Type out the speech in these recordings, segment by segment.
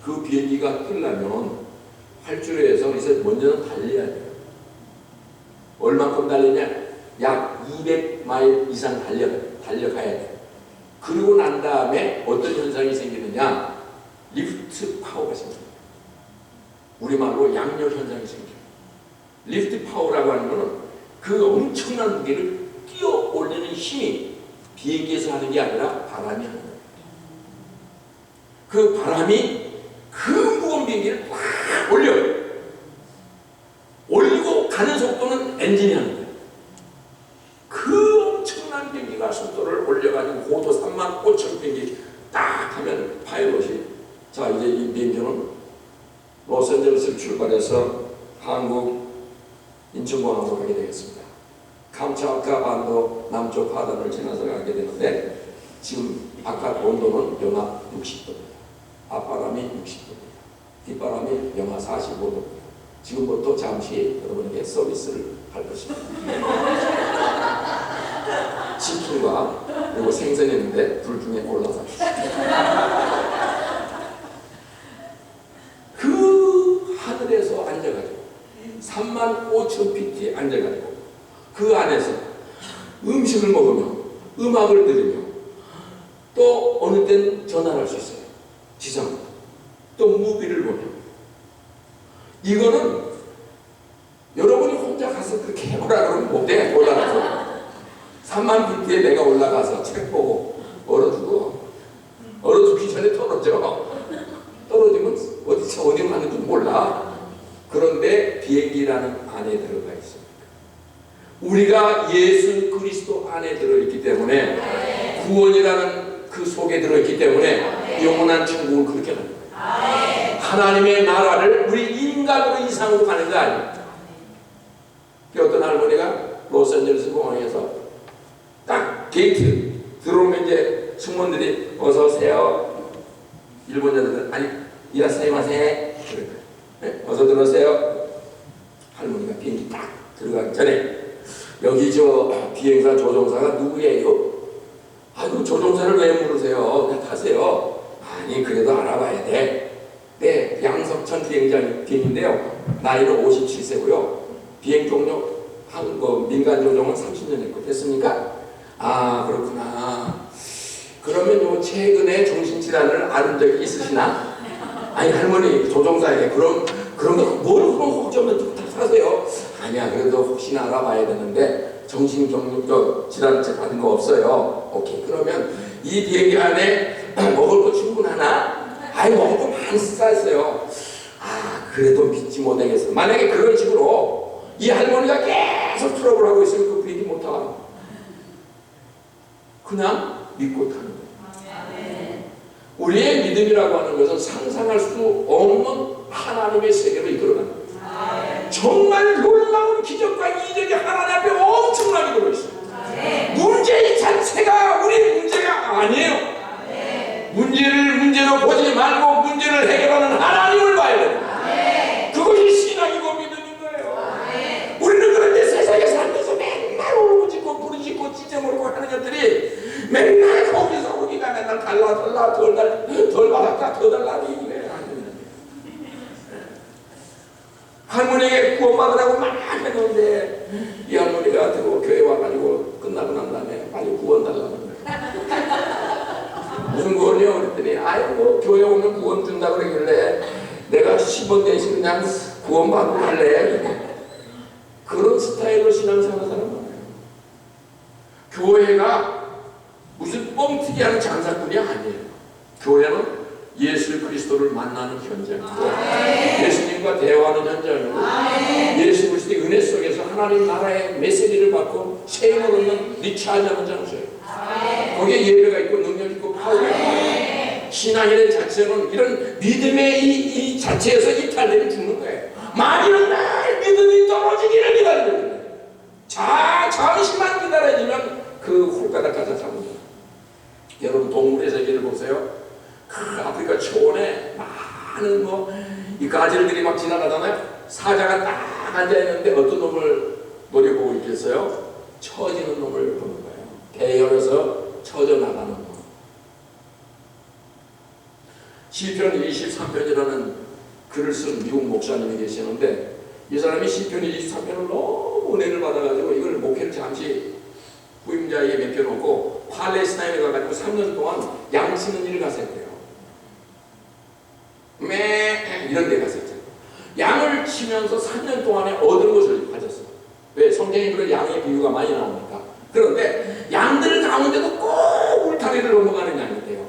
그 비행기가 뜨려면 활주로에서 이제 먼저는 달려야 돼요. 얼만큼 달리냐? 약 200마일 이상 달려가야 돼요. 그러고 난 다음에 어떤 현상이 생기느냐? 리프트 파워가 생깁니다. 우리말로 양력 현상이 생겨요. 리프트 파워라고 하는 것은 그 엄청난 무게를 뛰어 올리는 힘이 비행기에서 하는 게 아니라 바람이 하는 거예요. 그 바람이 그 무거운 비행기를 확 올려요. 올리고 가는 속도는 엔진이 하는 거예요. 그 엄청난 비행기가 속도를 올려가지고 고도 35,000 비행기 딱 하면 파일럿이 자 이제 이 비행기는 로스앤젤레스를 출발해서 한국 인천공항으로 가게 되겠습니다. 감차카 반도 남쪽 하단을 지나서 가게 되는데 지금 아까 온도는 영하 60도입니다. 앞바람이 60도입니다. 뒷바람이 영하 45도입니다. 지금부터 잠시 여러분에게 서비스를 할 것입니다. 치킨과 그리고 생선이 있는데 둘 중에 골라서 그 하늘에서 앉아가지고 35,000피트에 앉아가지고 그 안에서 음식을 먹으며 음악을 들으며 또 어느 땐 전화를 할 수 있어요. 지상 또 무비를 보며 이거는 여러분이 혼자 가서 그렇게 해보라 그러면 못해. 올라가서 3만 피트에 내가 올라가서 책 보고 얼어 죽기 전에 떨어져. 떨어지면 어디 가는지 몰라. 그런데 비행기라는 안에 들어가 있습니다. 우리가 예수 그리스도 안에 들어있기 때문에 구원이라는 그 속에 들어있기 때문에 영원한 천국을 그렇게 가는 거예요. 하나님의 나라를 우리 인간으로 이상으로 가는 거 아니에요. 어떤 할머니가 로스앤젤레스 공항에서 딱 게이트 들어오면 이제 승무원들이 어서 오세요. 일본 여자들은 아니 이라사이마세 그럴 거예요. 네? 어서 들어오세요. 할머니가 비행기 딱 들어가기 전에 여기 저 비행사 조종사가 누구예요? 아이고 조종사를 왜 물으세요? 그냥 타세요. 아니 그래도 알아봐야 돼. 네, 양석천 비행장님인데요. 나이는 57세고요. 비행 종료 민간 조종은 30년 했고 됐습니까? 아 그렇구나. 그러면 요 최근에 정신질환을 앓은 적이 있으시나? 아니 할머니 조종사에게 그런 거 뭘 그런 걱정을 다 사세요. 아니야 그래도 혹시나 알아봐야 되는데 정신질환 받은 거 없어요. 오케이 그러면 이 비행기 안에 먹을 거 충분하나? 아이 먹을 거 많이 싸있어요. 아 그래도 믿지 못하겠어. 만약에 그런 식으로 이 할머니가 계속 트러블 하고 있으면 그 비행기 못 타. 그냥 믿고 타는 거예요. 우리의 믿음이라고 하는 것은 상상할 수 없는 하나님의 세계로 이끌어가는 거예요. 정말 놀라운 기적과 이적이 하나님 앞에 엄청나게 들어있어요. 문제 자체가 우리 문제가 아니에요. 문제를 문제로 보지 말고 문제를 해결하는 하나님을 봐야 돼요. 그것이 신앙이고 믿음인 거예요. 우리는 그런데 세상에 살면서 맨날 울고짖고 부르짖고 찢어먹고 하는 것들이 맨날 거기서 우리가 맨날 달라 덜 받았다 더 달라 이거예요. 할머니에게 구원받으라고 막 했는데 이 할머니가 들고 교회 와가지고 끝나고 난 다음에 빨리 구원 달라고 무슨 구원이요? 그랬더니 아이고 교회 오면 구원 준다고 그러길래 내가 10원 대신 그냥 구원 받고 갈래. 그런 스타일로 신앙생활 하는 거예요. 교회가 무슨 뻥튀기하는 장사꾼이 아니에요. 교회는 예수 그리스도를 만나는 현장이고 예수님과 대화하는 현장이고 예수 그리스도의 은혜 속에서 하나님 나라의 메시지를 받고 세임을 얻는 리차하자는 장소예요. 거기에 예배가 있고 능력이 있고 파워가 있고 신앙인의 자체는 이런 믿음의 이 자체에서 이탈되면 죽는 거예요. 만일 날 믿음이 떨어지기를 기다리는 거예요. 잠시만 기다려지면 그 홀가닥 가서 잡는 거예요. 여러분 동물의 세계를 보세요. 그 아프리카 초원에 많은 이 가지들이 막 지나가잖아요. 사자가 딱 앉아있는데 어떤 놈을 노려보고 있겠어요? 처지는 놈을 보는 거예요. 배열에서 처져 나가는 놈. 시편 23편이라는 글을 쓴 미국 목사님이 계시는데 이 사람이 시편 23편을 너무 은혜를 받아가지고 이걸 목회를 잠시 부임자에게 맡겨놓고 팔레스타인에 가가지고 3년 동안 양 치는 일을 갔었대요. 이런 데 갔었죠. 양을 치면서 3년 동안에 얻은 것을 가졌어요. 왜? 성경에 그런 양의 비유가 많이 나오니까. 그런데 양들 가운데도 꼭 울타리를 넘어가는 양인데요.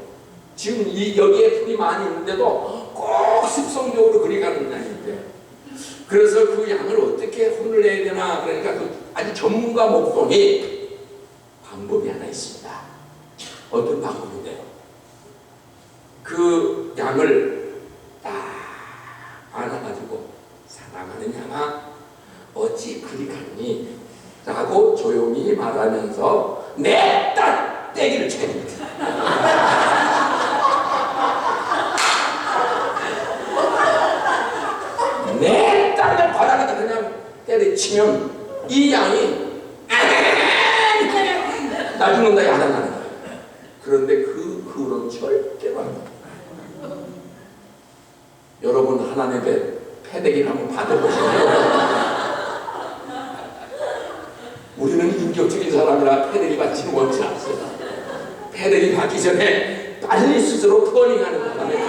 지금 여기에 풀이 많이 있는데도 꼭 습성적으로 그리 가는 양인데, 그래서 그 양을 어떻게 혼을 내야 되나, 그러니까 그 아주 전문가 목동이 방법이 하나 있습니다. 어떤 방법인데요? 그 양을 딱 안아가지고 사랑하는 양아 어찌 그리 갔니? 라고 조용히 말하면서 내 딸 떼기를 쳐입니다. 내 딸을 바닥에다 그냥 때려치면 이 양이 나 죽는다 야단나는 거예요. 그런데 그 후로는 절대로 안 돼요. 여러분 하나님의 패대기를 한번 받아보시면 우리는 인격적인 사람이라 패대기 받지는 원치 않습니다. 패대기 받기 전에 빨리 스스로 터닝하는 사람이에요.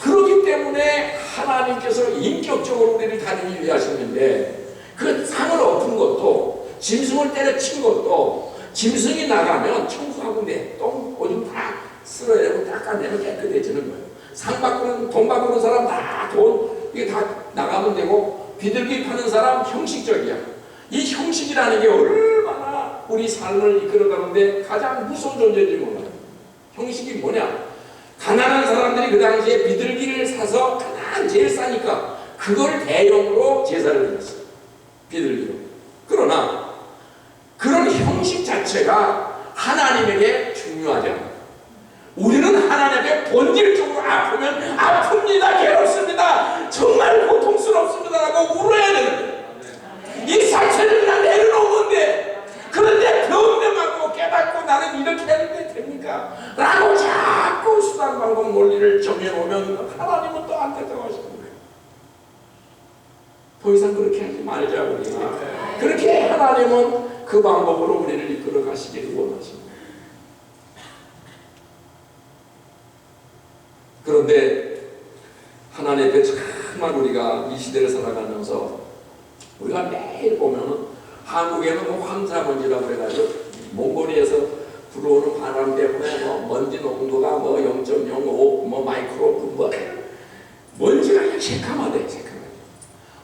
그렇기 때문에 하나님께서 인격적으로 우리를 다니기 위하셨는데 그 상을 엎은 것도 짐승을 때려친 것도 짐승이 나가면 청소하고 똥 오줌 다 쓸어내고 닦아내면 깨끗해지는 거예요. 상 받고는 돈 받고는 사람 다 돈 이게 다 나가면 되고 비둘기 파는 사람 형식적이야. 이 형식이라는 게 얼마나 우리 삶을 이끌어가는데 가장 무서운 존재인지 몰라요. 형식이 뭐냐? 가난한 사람들이 그 당시에 비둘기를 사서 가장 제일 싸니까 그걸 대용으로 제사를 드렸어요. 비둘기로. 그러나 그런 형식 자체가 하나님에게 중요하지 않아요. 우리는 하나님에게 본질적으로 아프면 아픕니다. 괴롭습니다. 정말 고통스럽습니다라고 울어야 되는 거예요. 이 상처를 그냥 내려놓으면 돼. 그런데 변명하고 깨닫고 나는 이렇게 하는데 됩니까? 라고 자꾸 수단 방법 논리를 정해놓으면 하나님은 또 안 된다고 하시는 거예요. 더 이상 그렇게 하지 말자 우리. 그렇게 하나님은 그 방법으로 우리를 이끌어 가시기를 원하십니다. 그런데 하나님 앞에 정말 우리가 이 시대를 살아가면서 우리가 매일 보면은 한국에는 뭐 황사먼지라고 그래가지고 몽골리에서 들어오는 바람 때문에 뭐 먼지 농도가 뭐 0.05 뭐 마이크로 뭐 먼지가 그냥 새까마돼.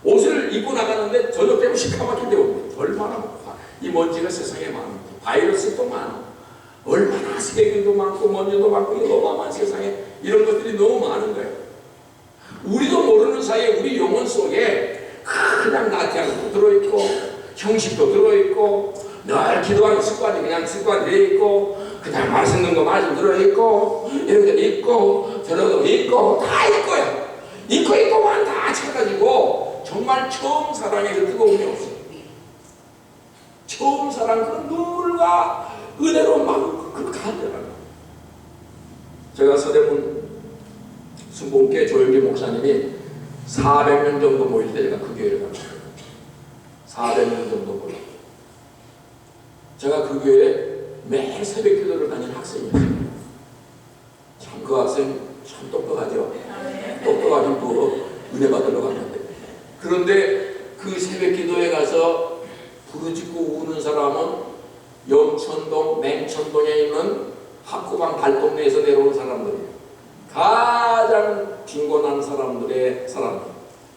옷을 입고 나가는데 저녁 되면 시커멓게 되고 얼마나 이 먼지가 세상에 많아. 바이러스도 많아. 얼마나 쓰레기도 많고 먼지도 많고 어마어마한 세상에 이런 것들이 너무 많은 거예요. 우리도 모르는 사이에 우리 영혼 속에 그냥 나태함도 들어있고 형식도 들어있고 늘 기도하는 습관이 그냥 습관이 되어있고 그냥 맛있는 거 말씀 들어있고 이런 게 있고 저런 거 있고 다 있고요. 있고만 다 쳐가지고 정말 처음 사랑의 그 뜨거움이 없어요. 처음 사랑 그 눈물과 은혜로 막 그렇게 한다는 제가 서대문 순복음교회 조영기 목사님이 400명 정도 모일 때 제가 그 교회를 갔어요. 400명 정도 모일 때 제가 그 교회에 매일 새벽 기도를 다니는 학생이었어요. 참 그 학생 참 똑똑하죠. 똑똑하긴 또 은혜 받으러 갔는데 그런데 그 새벽 기도에 가서 부르짖고 우는 사람은 영천동, 맹천동에 있는 학구방 달동네에서 내려온 사람들이에요. 가장 빈곤한 사람들의 사람들.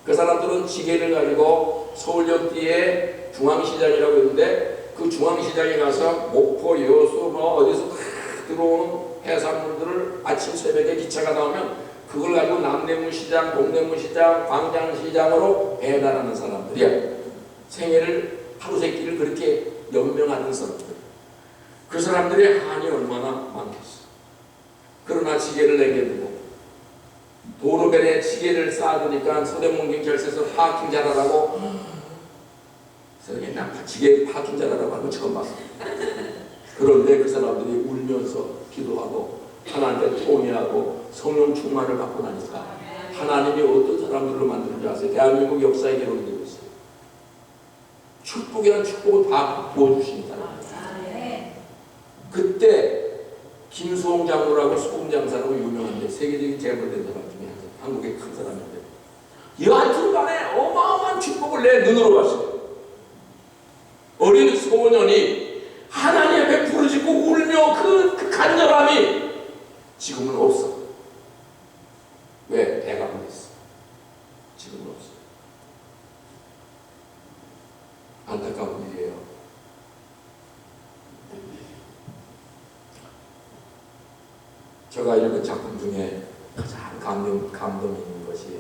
그 사람들은 지게를 가지고 서울역 뒤에 중앙시장이라고 있는데 그 중앙시장에 가서 목포, 여수 뭐 어디서 다 들어오는 해산물들을 아침 새벽에 기차가 나오면 그걸 가지고 남대문시장, 동대문시장, 광장시장으로 배달하는 사람들이야. 생애를 하루 세끼를 그렇게 연명하는 사람들. 그 사람들의 한이 얼마나 많겠어. 그러나 지게를 내게두고 도로변에 지게를 쌓아두니까 서대문 경찰서에서 파킹 잘하라고 난 지게 파킹 잘하라고 하는 거 처음 봤습니다. 그런데 그 사람들이 울면서 기도하고 하나님께 통회하고 성령 충만을 받고 나니까 하나님이 어떤 사람들로 만드는지 아세요? 대한민국 역사에 기록되고 있어요. 축복이란 축복을 다 부어주신 사람. 그때 김수홍 장로라고 소금 장사라고 유명한데 세계적인 재벌된 사람 중에 한 사람, 한국의 큰 사람인데 여하튼간에 어마어마한 축복을 내 눈으로 봤어요. 어린 소년이 하나님 앞에 부르짖고 울며 그 간절함이 지금은 없어. 왜? 배가 불렀어. 지금은 없어. 안타까운 일이에요. 제가 읽은 작품 중에 가장 감동 있는 것이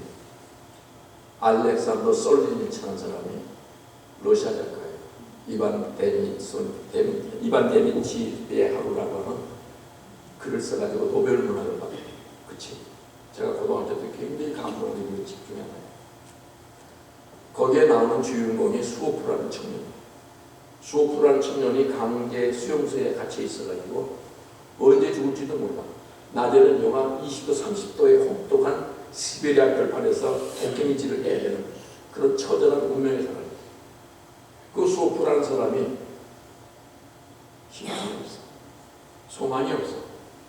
알렉산더 솔지니치라는 사람이 러시아 작가예요. 이반 데니치의 하루라고 하는 글을 써가지고 노벨 문학을 받아요. 그치? 제가 고등학교 때 굉장히 감동적인 책 중에 하나예요. 거기에 나오는 주인공이 수오프라는 청년. 수오프라는 청년이 강제 수용소에 갇혀 있어가지고 언제 죽을지도 몰라. 낮에는 영하 20도 30도의 혹독한 시베리아 별판에서 도깨비질을 해야 되는 그런 처절한 운명의 사람이에요. 그 수오프라는 사람이 희망이 없어. 소망이 없어.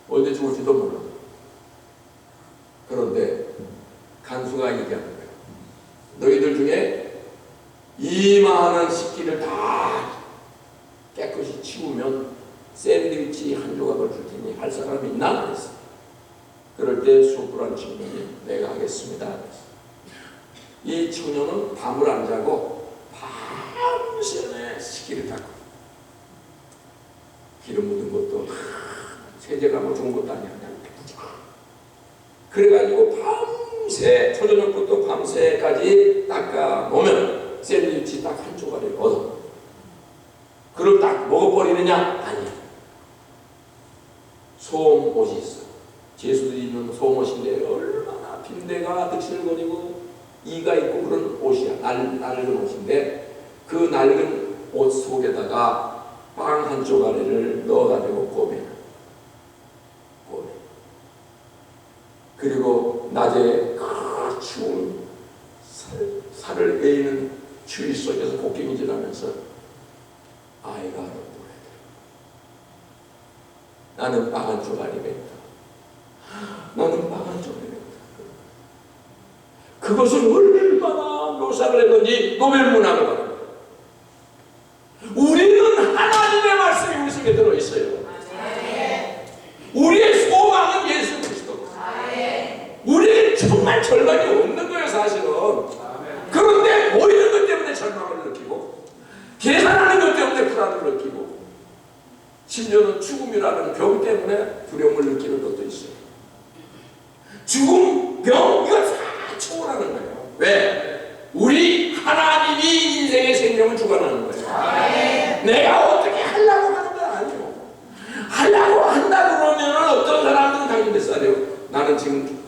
언제 죽을지도 몰라. 그런데 간수가 얘기하는 거예요. 너희들 중에 이 많은 식기를 다 깨끗이 치우면 샌드위치 한 조각을 줄 테니 할 사람이 있나? 그랬어. 그럴 때 수오프라는 청년이 내가 하겠습니다. 그랬어. 이 청년은 밤을 안 자고 밤새 식기를 닦고 기름 묻은 것도 세제가 뭐 좋은 것도 아니야. 그냥 그래가지고 밤새 초저녁부터 밤새까지 닦아 놓으면 샌드위치 딱 한 조각을 얻어. 그럼 딱 먹어버리느냐? 아니야. 소음옷이 있어. 제수들이 입는 소음옷인데 얼마나 빈대가 득실거리고 이가 있고 그런 옷이야. 낡은 옷인데 그 낡은 옷 속에다가 빵 한 조각을 넣어가지고 꼬매. 그리고 낮에 그 추운 살을 베이는 추위 속에서 곡괭이질하면서 아이가 노래. 나는 빵 한 조각이 맵다. 나는 빵 한 조각이 맵다. 그것은 얼마나 묘사를 했는지 노벨 문학을 받은 거예요. 우리는 하나님의 말씀이 우리 속에 들어있어요. 우리의 소망은 예수 그리스도. 우리는 정말 절망이 없는 거예요, 사실은. 그런데 보이는 것 때문에 절망을 느끼고 계산하는 것 때문에 불안을 느끼고 심지어는 죽음이라는 병 때문에 두려움을 느끼는 것도 있어요. 죽음, 병, 이걸 다 초월하는 거예요. 왜? 우리 하나님이 인생의 생명을 주관하는 거예요. 내가 어떻게 하려고 하는 건 아니에요. 하려고 한다 그러면 어떤 사람들은 당연히 몇 살이에요? 나는 지금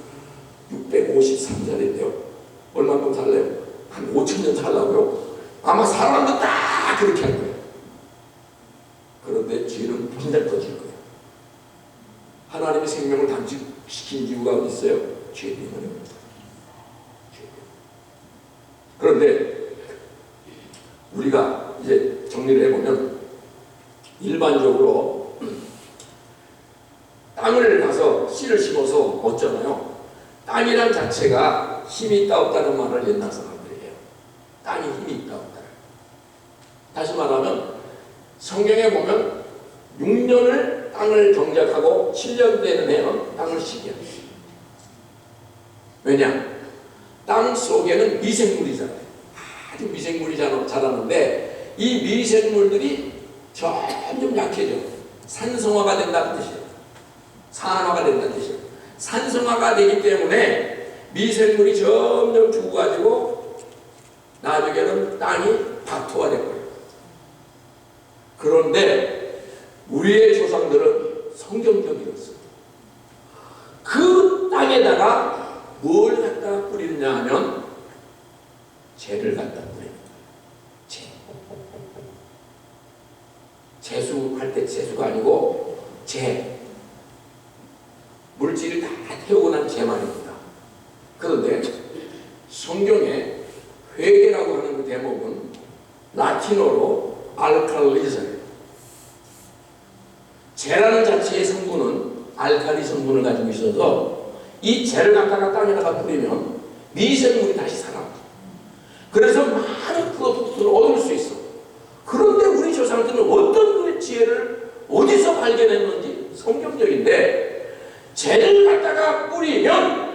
653살인데요. 얼마큼 살래요? 한 5,000년 살라고요? 아마 사람도 다 그렇게 할 거예요. 그런데 죄는 빈달 터질 거예요. 하나님의 생명을 단축시킨 이유가 어디 있어요? 죄 때문입니다. 그런데 우리가 이제 정리를 해보면 일반적으로 땅을 가서 씨를 심어서 얻잖아요. 땅이란 자체가 힘이 있다 없다는 말을 옛날 사람들이 해요. 땅이 힘이 있다 없다. 다시 말하면 성경에 보면 6년을 땅을 경작하고 7년 되는 해는 땅을 쉬게 합니다. 왜냐? 땅 속에는 미생물이잖아요. 아주 미생물이 자라는데 이 미생물들이 점점 약해져. 산성화가 된다는 뜻이에요. 산화가 된다는 뜻이에요. 산성화가 되기 때문에 미생물이 점점 죽어가지고 나중에는 땅이 박토가 될 거예요. 그런데 우리의 조상들은 성경적이었어요. 그 땅에다가 뭘 갖다 뿌리느냐 하면 재를 갖다 뿌립니다. 재. 재수할 때 재수가 아니고 재. 물질을 다 태우고 난 제 말입니다. 그런데 성경에 회개라고 하는 그 대목은 라틴어로 알칼리즈예요. 죄라는 자체의 성분은 알칼리 성분을 가지고 있어서 이 죄를 갖다가 땅에다가 뿌리면 미생물이 다시 살아납니다. 그래서 많은 프로덕트를 얻을 수 있어. 그런데 우리 조상들은 어떤 그 지혜를 어디서 발견했는지 성경적인데, 죄를 갖다가 뿌리면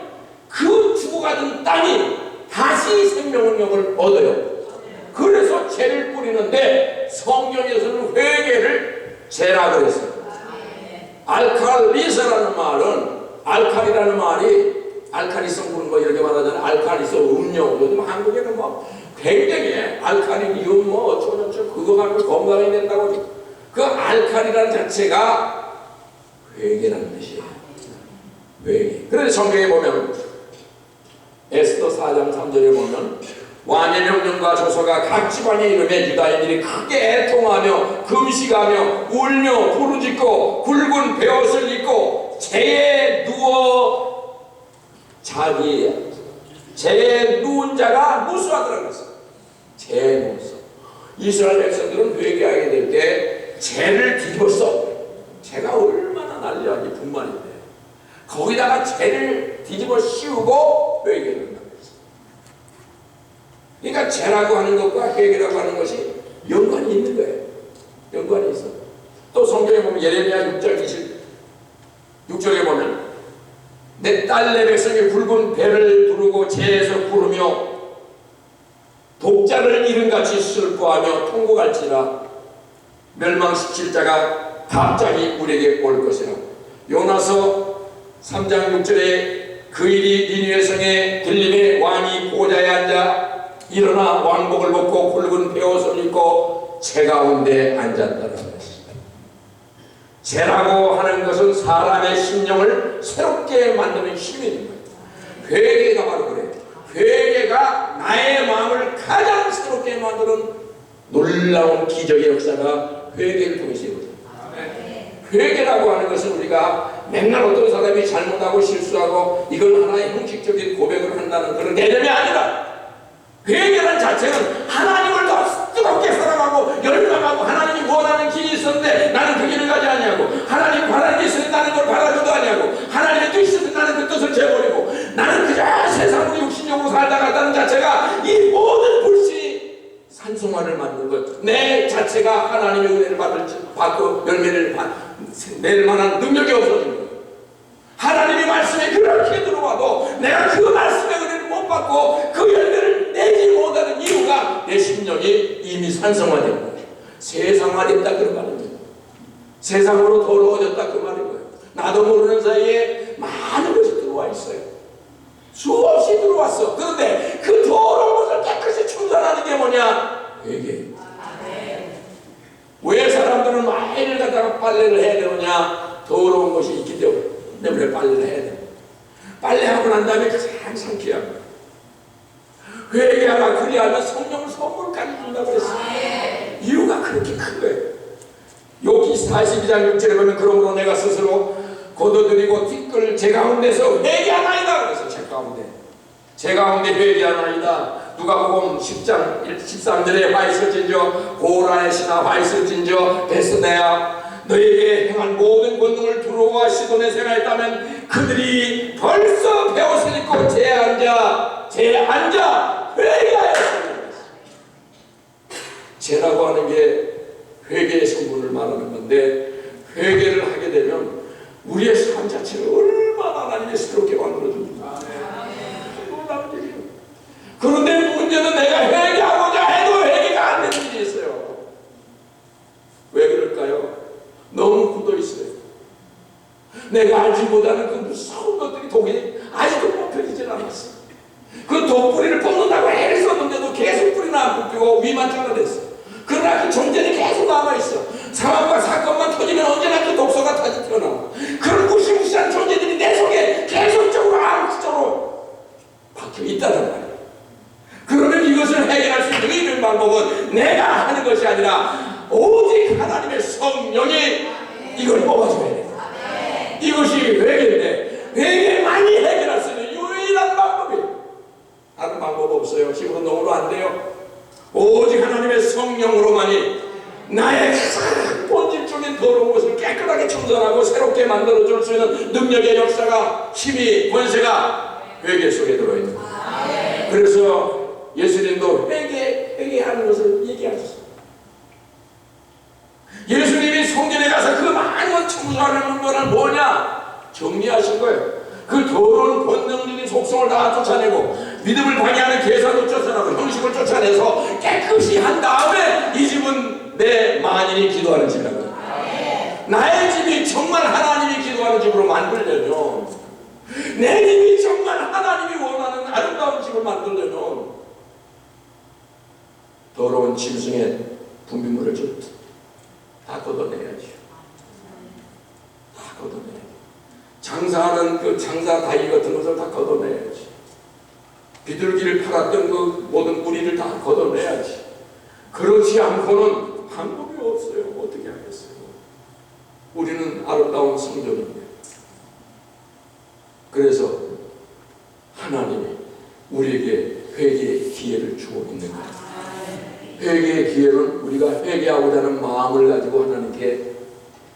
그 죽어가던 땅이 다시 생명력을 얻어요. 그래서 죄를 뿌리는데 성경에서는 회개를 죄라고 했어요. 알칼리스라는 말은, 알칼리라는 말이 알칼리 성분 뭐 이렇게 말하잖아요. 알칼리스 음료. 요즘 한국에는 뭐 굉장히 알칼리 이온 뭐 어쩌고저쩌고 그거 가지고 건강이 된다고. 그 알칼리라는 자체가 회개라는 뜻이에요. 회개. 그런데 성경에 보면 에스더 4장 3절에 보면 왕의 명령과 조서가 각 지방에 이르매 유다인들이 크게 애통하며 금식하며 울며 부르짖고 굵은 베옷을 입고 재에 누워 재에 누운 자가 무수하더라고 했어요. 재에 누웠어. 이스라엘 백성들은 회개하게 될 때 재를 뒤집었어. 재가 얼마나 난리나게 분만인데 거기다가 재를 뒤집어 씌우고 회개를 한다고 했어요. 그러니까 죄라고 하는 것과 회개라고 하는 것이 연관이 있는 거예요. 연관이 있어. 또 성경에 보면 예레미야 6장 26절에 보면 내 딸 내 백성이 붉은 배를 두르고 재에서 부르며 독자를 잃은같이 슬퍼하며 통곡할지라 멸망시킬 자가 갑자기 우리에게 올 것이라. 요나서 3장 6절에 그 일이 니느웨 성에 들림에 왕이 보좌에 앉아 일어나 왕복을 벗고 굵은 베옷을 입고 재 가운데 앉았다는 것입니다. 재라고 하는 것은 사람의 심령을 새롭게 만드는 힘이 있는 거예요. 회개가 바로 그래요. 회개가 나의 마음을 가장 새롭게 만드는 놀라운 기적의 역사가 회개를 통해서 이루어져요. 회개라고 하는 것은 우리가 맨날 어떤 사람이 잘못하고 실수하고 이걸 하나의 형식적인 고백을 한다는 그런 개념이 아니라, 회개란 자체는 하나님을 더 뜨겁게 사랑하고 열망하고 하나님이 원하는 길이 있었는데 나는 그 길을 가지 아니하고, 하나님 바라는 게 있었는데 나는 그걸 바라지도 아니하고, 하나님의 뜻이 있었는데 나는 그 뜻을 재버리고 나는 그저 세상으로 육신적으로 살다 갔다는 자체가 이 모든 불신이 산성화를 만든 것. 내 자체가 하나님의 은혜를 받고 열매를 낼 만한 능력이 없어진 거예요. 하나님의 말씀에 그렇게 들어와도 내가 그 말씀의 은혜를 못 받고 그 열매를 내지 못하는 이유가 내 심령이 이미 산성화된 거예요. 세상화됐다 그 말입니다. 세상으로 더러워졌다 그 말인 거예요. 나도 모르는 사이에 많은 것이 들어와 있어요. 수없이 들어왔어. 그런데 그 더러운 것을 깨끗이 충전하는 게 뭐냐? 회개. 왜 사람들은 매일 갖다가 빨래를 해야 되느냐? 더러운 것이 있기 때문에 빨래를 해야 돼. 빨래하고 난 다음에 가장 상쾌한 거야. 회개하라. 그리하면 성령을 선물까지 준다고 그랬어. 이유가 그렇게 큰 거예요. 욥기 42장 6절에 보면 그러므로 내가 스스로 거둬들이고 티끌 제 가운데서 회개하나이다 그래서 제 가운데 회개하나이다. 누가복음 10장 13절에 화 있을진저 고라의 신하 화 있을진저 베스네야 너에게 행한 모든 권능을 두로와 시돈에 생각했다면 그들이 벌써 베옷을 입고 제 앉아 회개하였습니다. 죄라고 하는 게 회개의 성분을 말하는 건데, 회개를 하게 되면 우리의 삶 자체를 얼마나 하나님의 새롭게 만들어줍니까? 그런데 문제는 내가 회개하고자 해도 회개가 안 되는 일이 있어요. 왜 그럴까요? 너무 굳어 있어요. 내가 알지 못하는 그 무서운 것들이 독이 아직도 뽑혀지질 않았어. 그 독뿌리를 뽑는다고 애를 썼는데도 계속 뿌리는 안 뽑히고 위만 잘라냈어. 그러나 그 존재는 계속 남아있어. 상황과 사건만 터지면 언제나 그 독소가 다시 튀어나와. 그런 무시무시한 존재들이 내 속에 계속적으로 암묵적으로 박혀 있다는 말이야. 그러면 이것을 해결할 수 있는 유일한 방법은 내가 하는 것이 아니라 오직 하나님의 성령이 이걸 뽑아줘야 돼. 이것이 회개인데, 회개 많이 성령으로만이 나의 가장 본질적인 더러운 것을 깨끗하게 청산하고 새롭게 만들어줄 수 있는 능력의 역사가, 힘이, 권세가 회개 속에 들어있는 거예요. 그래서 예수님도 회개하는 것을 얘기하셨어요. 예수님이 성전에 가서 그 많은 청소하는 거는 뭐냐? 정리하신 거예요. 그 더러운 본능적인 속성을 다 쫓아내고 믿음을 방해하는 계산도 쫓아내고 형식을 쫓아내서 깨끗이 한 다음에 이 집은 내 만인이 기도하는 집이라고. 나의 집이 정말 하나님이 기도하는 집으로 만들려면, 내 집이 정말 하나님이 원하는 아름다운 집을 만들려면 더러운 짐승의 분비물을 좀 다 걷어내야지. 다 걷어내야지. 장사하는 그 장사 다이 같은 것을 다 걷어내야지. 비둘기를 팔았던 그 모든 무리를 다 걷어내야지. 그렇지 않고는 방법이 없어요. 어떻게 하겠어요? 우리는 아름다운 성전인데. 그래서 하나님이 우리에게 회개의 기회를 주고 있는 거예요. 회개의 기회는 우리가 회개하고자 하는 마음을 가지고 하나님께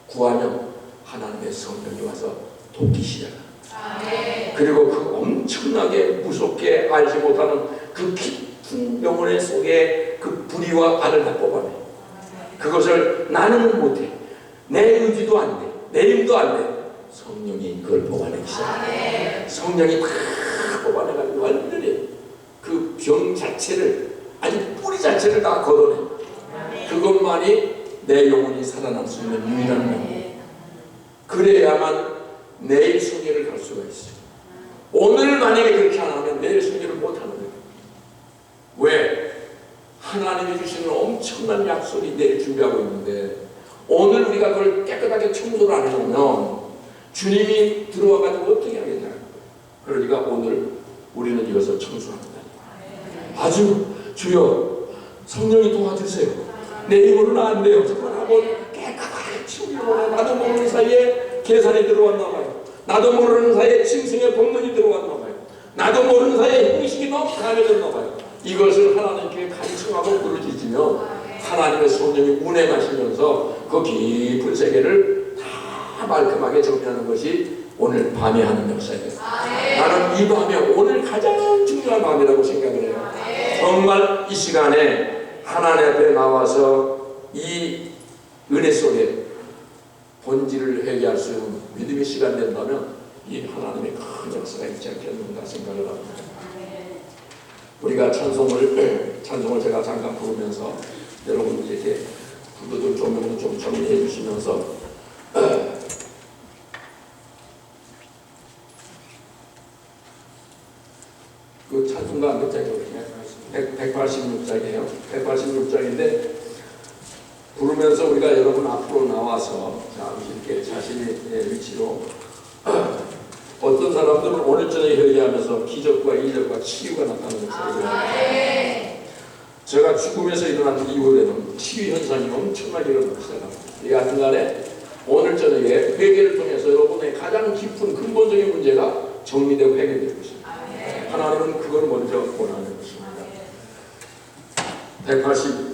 구하면 하나님의 성령이 와서 돕기 시작합니다. 그리고 그 엄청나게 무섭게 알지 못하는 그 깊은 영혼의 속에 그 불의와 악을 다 뽑아내. 그것을 나는 못해. 내 의지도 안 돼. 내 힘도 안 돼. 성령이 그걸 뽑아내기 시작합니다. 성령이 다 뽑아내가지고 완전히 그 병 자체를, 아주 뿌리 자체를 다 걷어내. 그것만이 내 영혼이 살아날 수 있는 유일한 방법. 그래야만 내일 승리를 갈 수가 있어요. 오늘 만약에 그렇게 안 하면 내일 승리를 못 하는 거예요. 왜? 하나님이 주시는 엄청난 약속이 내일 준비하고 있는데 오늘 우리가 그걸 깨끗하게 청소를 안 해놓으면 주님이 들어와가지고 어떻게 하겠냐. 그러니까 오늘 우리는 이것을 청소합니다. 아주 주여 성령이 도와주세요. 내 힘으로는 안 돼요. 정말 한번 깨끗하게 치우기 원해. 나도 모르는 사이에 계산이 들어왔나 봐요. 나도 모르는 사이에 짐승의 본능이 들어왔나 봐요. 나도 모르는 사이에 형식이 너무 강해졌나 봐요. 이것을 하나님께 간청하고 부르짖으면 하나님의 성령이 운행하시면서 그 깊은 세계를 다 말끔하게 정리하는 것이 오늘 밤에 하는 역사예요. 나는 이 밤에 오늘 가장 중요한 밤이라고 생각을 해요. 정말 이 시간에 하나님 앞에 나와서 이 은혜 속에 본질을 회개할 수 있는 믿음의 시간 된다면 이 하나님의 큰 역사가 있지 않겠는가 생각을 합니다. 우리가 찬송을 제가 잠깐 부르면서 여러분들 이렇게 구두들 조명도 좀 정리해 주시면서 그 찬송가 몇 장이거든요? 186장이에요. 186장인데 부르면서 우리가 여러분 앞으로 나와서 이렇게 자신의 위치로 어떤 사람들은 오늘 저녁에 회개하면서 기적과 이적과 치유가 나타나는 것을 제가 죽음에서 일어난 이후에는 치유 현상이 엄청나게 일어나기 시작합니다. 이 하여튼간에 오늘 저녁에 회개를 통해서 여러분의 가장 깊은 근본적인 문제가 정리되고 해결될 것입니다. 하나님은 그걸 먼저 원하는 것입니다. 180